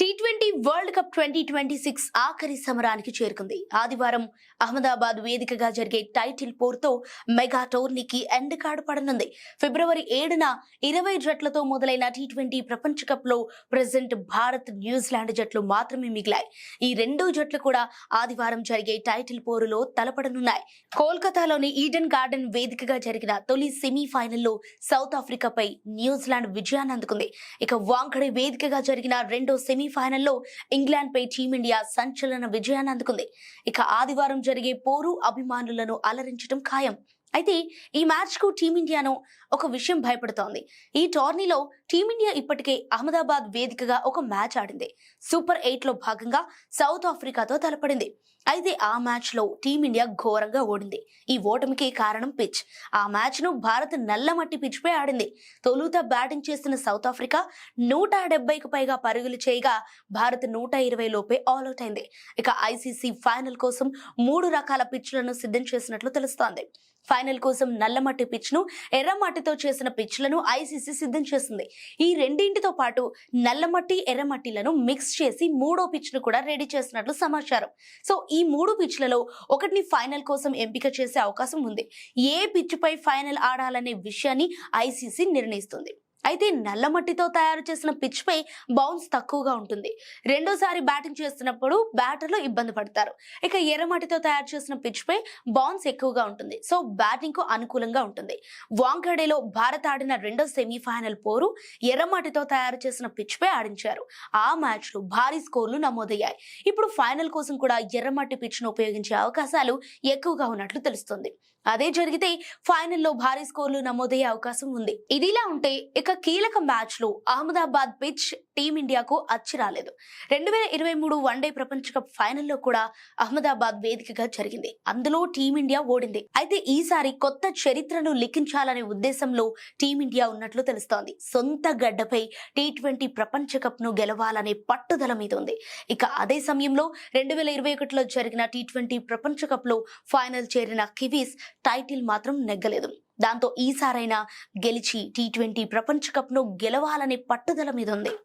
T20 world cup 2026 ఆఖరి సమరానికి చేరుకుంది. ఆదివారం అహ్మదాబాద్ వేదికగా జరిగే టైటిల్ పోరుతో మెగా టోర్నీకి ఎండ్ కార్డు పడనుంది. ఫిబ్రవరి 7న 20 జట్లతో మొదలైన టీ20 ప్రపంచ కప్ లో ప్రెజెంట్ భారత్, న్యూజిలాండ్ జట్లు మాత్రమే మిగిలాయి. ఈ రెండు జట్లు కూడా ఆదివారం జరిగే టైటిల్ పోరులో తలపడనున్నాయి. కోల్కతాలోని ఈడెన్ గార్డెన్ వేదికగా జరిగిన తొలి సెమీఫైనల్లో సౌత్ ఆఫ్రికాపై న్యూజిలాండ్ విజయాన్ని అందుకుంది. ఇక వాంఖడే వేదికగా జరిగిన రెండో సెమీఫైనల్లో ఇంగ్లాండ్ పై టీమిండియా సంచలన విజయాన్ని అందుకుంది. ఇక ఆదివారం జరిగే పోరు అభిమానులను అలరించడం ఖాయం. అయితే ఈ మ్యాచ్ కు టీమిండియాను ఒక విషయం భయపడుతోంది. ఈ టోర్నీలో టీమిండియా ఇప్పటికే అహ్మదాబాద్ వేదికగా ఒక మ్యాచ్ ఆడింది. సూపర్ 8 లో భాగంగా సౌత్ ఆఫ్రికాతో తలపడింది. అయితే ఆ మ్యాచ్ లో టీమిండియా ఘోరంగా ఓడింది. ఈ ఓటమికి కారణం పిచ్. ఆ మ్యాచ్ ను భారత్ నల్లమట్టి పిచ్ పై ఆడింది. తొలుత బ్యాటింగ్ చేస్తున్న సౌత్ ఆఫ్రికా 170కు పైగా పరుగులు చేయగా భారత్ 120 లోపే ఆల్అౌట్ అయింది. ఇక ఐసీసీ ఫైనల్ కోసం 3 రకాల పిచ్లను సిద్ధం చేసినట్లు తెలుస్తోంది. ఫైనల్ కోసం నల్లమట్టి పిచ్ ను, ఎర్రమట్టితో చేసిన పిచ్లను ఐసీసీ సిద్ధం చేసింది. ఈ రెండింటితో పాటు నల్లమట్టి, ఎర్రమట్టిలను మిక్స్ చేసి మూడో పిచ్ ను కూడా రెడీ చేసినట్లు సమాచారం. సో ఈ 3 పిచ్లలో ఒకటిని ఫైనల్ కోసం ఎంపిక చేసే అవకాశం ఉంది. ఏ పిచ్ పై ఫైనల్ ఆడాలనే విషయాన్ని ఐసీసీ నిర్ణయిస్తుంది. అయితే నల్లమట్టితో తయారు చేసిన పిచ్ పై బౌన్స్ తక్కువగా ఉంటుంది. రెండోసారి బ్యాటింగ్ చేస్తున్నప్పుడు బ్యాటర్లు ఇబ్బంది పడతారు. ఇక ఎర్రమట్టితో తయారు చేసిన పిచ్ పై బౌన్స్ ఎక్కువగా ఉంటుంది. సో బ్యాటింగ్ కు అనుకూలంగా ఉంటుంది. వాంఖడేలో భారత్ ఆడిన రెండో సెమీఫైనల్ పోరు ఎర్రమట్టితో తయారు చేసిన పిచ్ పై ఆడించారు. ఆ మ్యాచ్ లో భారీ స్కోర్లు నమోదయ్యాయి. ఇప్పుడు ఫైనల్ కోసం కూడా ఎర్రమట్టి పిచ్ ను ఉపయోగించే అవకాశాలు ఎక్కువగా ఉన్నట్లు తెలుస్తుంది. అదే జరిగితే ఫైనల్లో భారీ స్కోర్లు నమోదయ్యే అవకాశం ఉంది. ఇదిలా ఉంటే ఇక కీలక మ్యాచ్ లో అహ్మదాబాద్ పిచ్ టీమిండియాకు అచ్చి రాలేదు. 2023 వన్డే ప్రపంచ కప్ ఫైనల్లో కూడా అహ్మదాబాద్ వేదికగా జరిగింది. అందులో టీమిండియా ఓడింది. అయితే ఈసారి కొత్త చరిత్రను లిఖించాలనే ఉద్దేశంలో టీమిండియా ఉన్నట్లు తెలుస్తోంది. సొంత గడ్డపై టీ20 ప్రపంచ కప్ ను గెలవాలనే పట్టుదల మీద ఉంది. ఇక అదే సమయంలో 2021లో జరిగిన టీ20 ప్రపంచ కప్ లో ఫైనల్ చేరిన కివీస్ టైటిల్ మాత్రం నెగ్గలేదు. దాంతో ఈసారైనా గెలిచి టీ20 ప్రపంచ కప్ ను గెలవాలనే పట్టుదల మీద ఉంది.